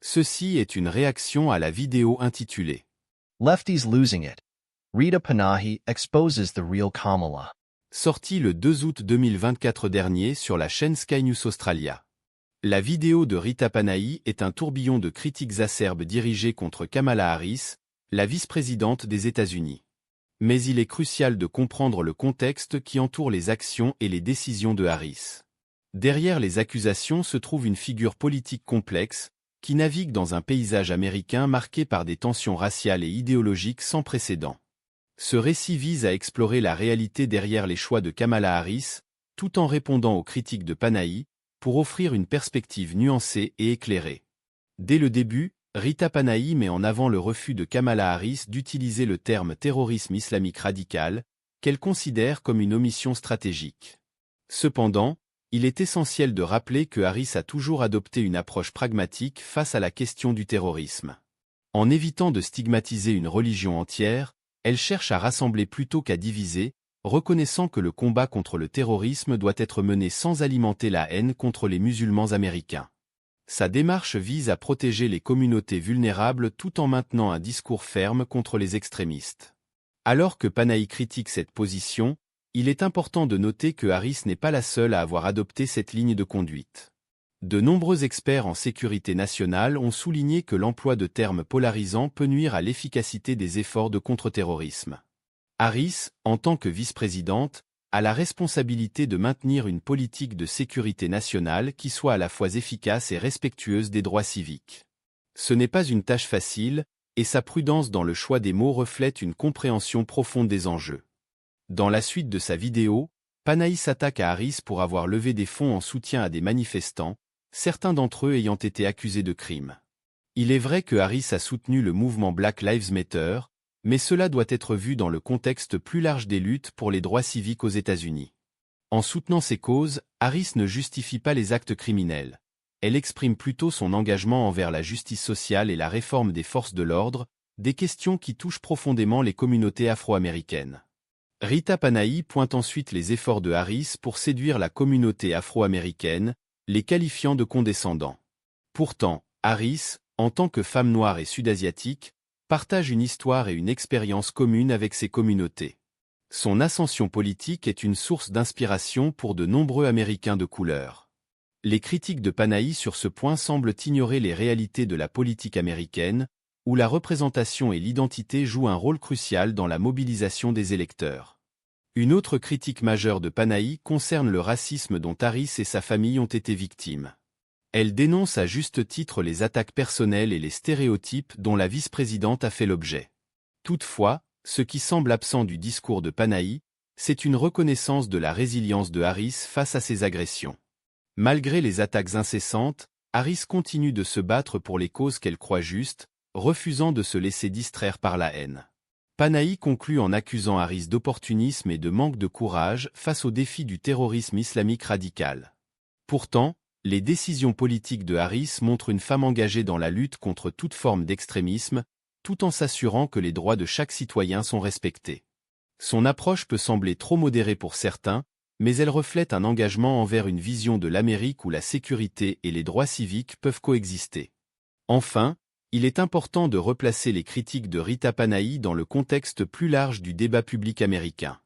Ceci est une réaction à la vidéo intitulée Lefties Losing It. Rita Panahi exposes the real Kamala. sortie le 2 août 2024 dernier sur la chaîne Sky News Australia. La vidéo de Rita Panahi est un tourbillon de critiques acerbes dirigées contre Kamala Harris, la vice-présidente des États-Unis. Mais il est crucial de comprendre le contexte qui entoure les actions et les décisions de Harris. Derrière les accusations se trouve une figure politique complexe, qui navigue dans un paysage américain marqué par des tensions raciales et idéologiques sans précédent. Ce récit vise à explorer la réalité derrière les choix de Kamala Harris, tout en répondant aux critiques de Panahi, pour offrir une perspective nuancée et éclairée. Dès le début, Rita Panahi met en avant le refus de Kamala Harris d'utiliser le terme terrorisme islamique radical, qu'elle considère comme une omission stratégique. Cependant, il est essentiel de rappeler que Harris a toujours adopté une approche pragmatique face à la question du terrorisme. En évitant de stigmatiser une religion entière, elle cherche à rassembler plutôt qu'à diviser, reconnaissant que le combat contre le terrorisme doit être mené sans alimenter la haine contre les musulmans américains. Sa démarche vise à protéger les communautés vulnérables tout en maintenant un discours ferme contre les extrémistes. Alors que Panahi critique cette position, il est important de noter que Harris n'est pas la seule à avoir adopté cette ligne de conduite. De nombreux experts en sécurité nationale ont souligné que l'emploi de termes polarisants peut nuire à l'efficacité des efforts de contre-terrorisme. Harris, en tant que vice-présidente, a la responsabilité de maintenir une politique de sécurité nationale qui soit à la fois efficace et respectueuse des droits civiques. Ce n'est pas une tâche facile, et sa prudence dans le choix des mots reflète une compréhension profonde des enjeux. Dans la suite de sa vidéo, Panahi s'attaque à Harris pour avoir levé des fonds en soutien à des manifestants, certains d'entre eux ayant été accusés de crimes. Il est vrai que Harris a soutenu le mouvement Black Lives Matter, mais cela doit être vu dans le contexte plus large des luttes pour les droits civiques aux États-Unis. En soutenant ces causes, Harris ne justifie pas les actes criminels. Elle exprime plutôt son engagement envers la justice sociale et la réforme des forces de l'ordre, des questions qui touchent profondément les communautés afro-américaines. Rita Panahi pointe ensuite les efforts de Harris pour séduire la communauté afro-américaine, les qualifiant de condescendants. Pourtant, Harris, en tant que femme noire et sud-asiatique, partage une histoire et une expérience commune avec ces communautés. Son ascension politique est une source d'inspiration pour de nombreux Américains de couleur. Les critiques de Panahi sur ce point semblent ignorer les réalités de la politique américaine, où la représentation et l'identité jouent un rôle crucial dans la mobilisation des électeurs. Une autre critique majeure de Panahi concerne le racisme dont Harris et sa famille ont été victimes. Elle dénonce à juste titre les attaques personnelles et les stéréotypes dont la vice-présidente a fait l'objet. Toutefois, ce qui semble absent du discours de Panahi, c'est une reconnaissance de la résilience de Harris face à ces agressions. Malgré les attaques incessantes, Harris continue de se battre pour les causes qu'elle croit justes, refusant de se laisser distraire par la haine. Panahi conclut en accusant Harris d'opportunisme et de manque de courage face au défi du terrorisme islamique radical. Pourtant, les décisions politiques de Harris montrent une femme engagée dans la lutte contre toute forme d'extrémisme, tout en s'assurant que les droits de chaque citoyen sont respectés. Son approche peut sembler trop modérée pour certains, mais elle reflète un engagement envers une vision de l'Amérique où la sécurité et les droits civiques peuvent coexister. Enfin, il est important de replacer les critiques de Rita Panahi dans le contexte plus large du débat public américain.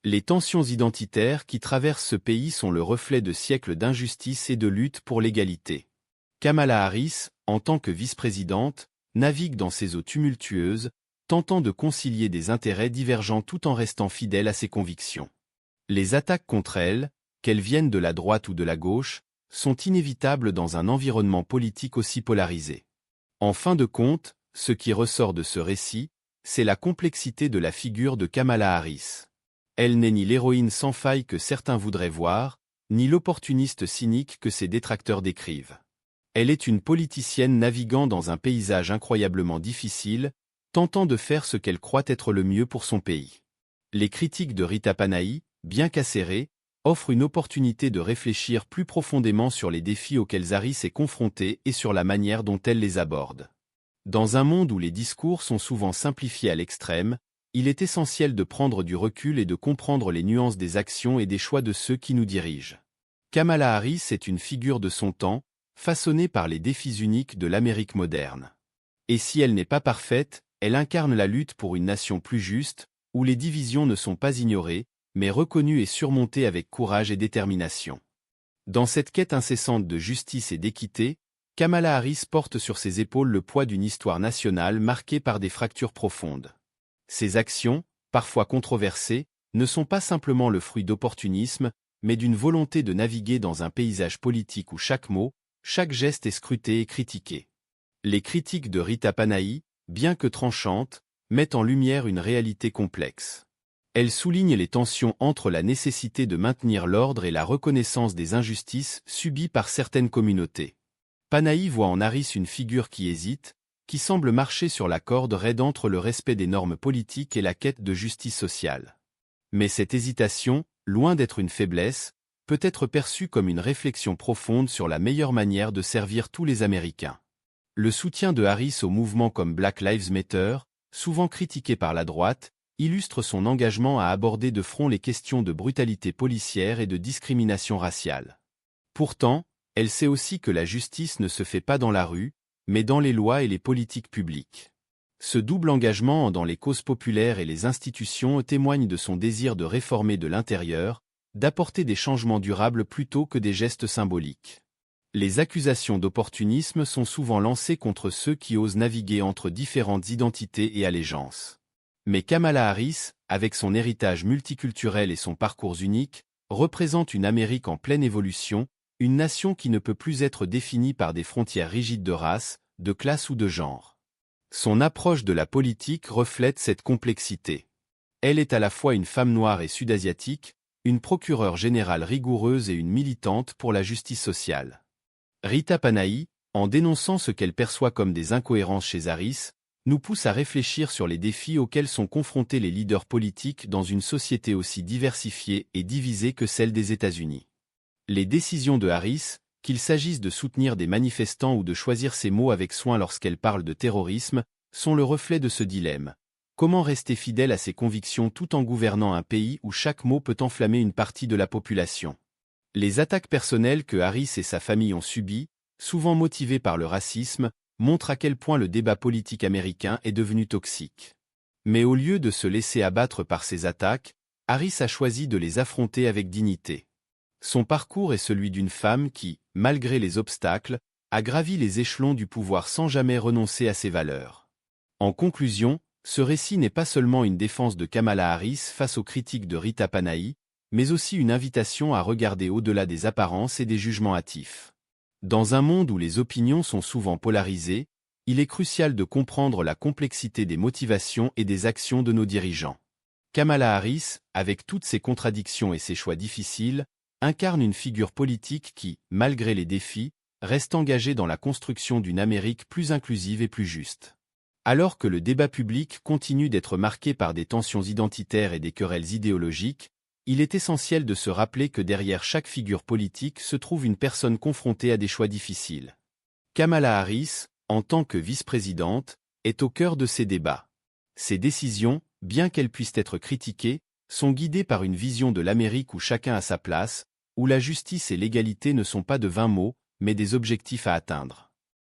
Les tensions identitaires qui traversent ce pays sont le reflet de siècles d'injustice et de lutte pour l'égalité. Kamala Harris, en tant que vice-présidente, navigue dans ces eaux tumultueuses, tentant de concilier des intérêts divergents tout en restant fidèle à ses convictions. Les attaques contre elle, qu'elles viennent de la droite ou de la gauche, sont inévitables dans un environnement politique aussi polarisé. En fin de compte, ce qui ressort de ce récit, c'est la complexité de la figure de Kamala Harris. Elle n'est ni l'héroïne sans faille que certains voudraient voir, ni l'opportuniste cynique que ses détracteurs décrivent. Elle est une politicienne naviguant dans un paysage incroyablement difficile, tentant de faire ce qu'elle croit être le mieux pour son pays. Les critiques de Rita Panahi, bien qu'acérées, offrent une opportunité de réfléchir plus profondément sur les défis auxquels Harris est confrontée et sur la manière dont elle les aborde. Dans un monde où les discours sont souvent simplifiés à l'extrême, il est essentiel de prendre du recul et de comprendre les nuances des actions et des choix de ceux qui nous dirigent. Kamala Harris est une figure de son temps, façonnée par les défis uniques de l'Amérique moderne. Et si elle n'est pas parfaite, elle incarne la lutte pour une nation plus juste, où les divisions ne sont pas ignorées, mais reconnues et surmontées avec courage et détermination. Dans cette quête incessante de justice et d'équité, Kamala Harris porte sur ses épaules le poids d'une histoire nationale marquée par des fractures profondes. Ses actions, parfois controversées, ne sont pas simplement le fruit d'opportunisme, mais d'une volonté de naviguer dans un paysage politique où chaque mot, chaque geste est scruté et critiqué. Les critiques de Rita Panahi, bien que tranchantes, mettent en lumière une réalité complexe. Elles soulignent les tensions entre la nécessité de maintenir l'ordre et la reconnaissance des injustices subies par certaines communautés. Panahi voit en Harris une figure qui hésite, qui semble marcher sur la corde raide entre le respect des normes politiques et la quête de justice sociale. Mais cette hésitation, loin d'être une faiblesse, peut être perçue comme une réflexion profonde sur la meilleure manière de servir tous les Américains. Le soutien de Harris au mouvement comme Black Lives Matter, souvent critiqué par la droite, illustre son engagement à aborder de front les questions de brutalité policière et de discrimination raciale. Pourtant, elle sait aussi que la justice ne se fait pas dans la rue, mais dans les lois et les politiques publiques. Ce double engagement dans les causes populaires et les institutions témoigne de son désir de réformer de l'intérieur, d'apporter des changements durables plutôt que des gestes symboliques. Les accusations d'opportunisme sont souvent lancées contre ceux qui osent naviguer entre différentes identités et allégeances. Mais Kamala Harris, avec son héritage multiculturel et son parcours unique, représente une Amérique en pleine évolution, une nation qui ne peut plus être définie par des frontières rigides de race, de classe ou de genre. Son approche de la politique reflète cette complexité. Elle est à la fois une femme noire et sud-asiatique, une procureure générale rigoureuse et une militante pour la justice sociale. Rita Panahi, en dénonçant ce qu'elle perçoit comme des incohérences chez Harris, nous pousse à réfléchir sur les défis auxquels sont confrontés les leaders politiques dans une société aussi diversifiée et divisée que celle des États-Unis. Les décisions de Harris, qu'il s'agisse de soutenir des manifestants ou de choisir ses mots avec soin lorsqu'elle parle de terrorisme, sont le reflet de ce dilemme. Comment rester fidèle à ses convictions tout en gouvernant un pays où chaque mot peut enflammer une partie de la population? Les attaques personnelles que Harris et sa famille ont subies, souvent motivées par le racisme, montrent à quel point le débat politique américain est devenu toxique. Mais au lieu de se laisser abattre par ces attaques, Harris a choisi de les affronter avec dignité. Son parcours est celui d'une femme qui, malgré les obstacles, a gravi les échelons du pouvoir sans jamais renoncer à ses valeurs. En conclusion, ce récit n'est pas seulement une défense de Kamala Harris face aux critiques de Rita Panahi, mais aussi une invitation à regarder au-delà des apparences et des jugements hâtifs. Dans un monde où les opinions sont souvent polarisées, il est crucial de comprendre la complexité des motivations et des actions de nos dirigeants. Kamala Harris, avec toutes ses contradictions et ses choix difficiles, incarne une figure politique qui, malgré les défis, reste engagée dans la construction d'une Amérique plus inclusive et plus juste. Alors que le débat public continue d'être marqué par des tensions identitaires et des querelles idéologiques, il est essentiel de se rappeler que derrière chaque figure politique se trouve une personne confrontée à des choix difficiles. Kamala Harris, en tant que vice-présidente, est au cœur de ces débats. Ses décisions, bien qu'elles puissent être critiquées, sont guidées par une vision de l'Amérique où chacun a sa place, où la justice et l'égalité ne sont pas de vains mots, mais des objectifs à atteindre.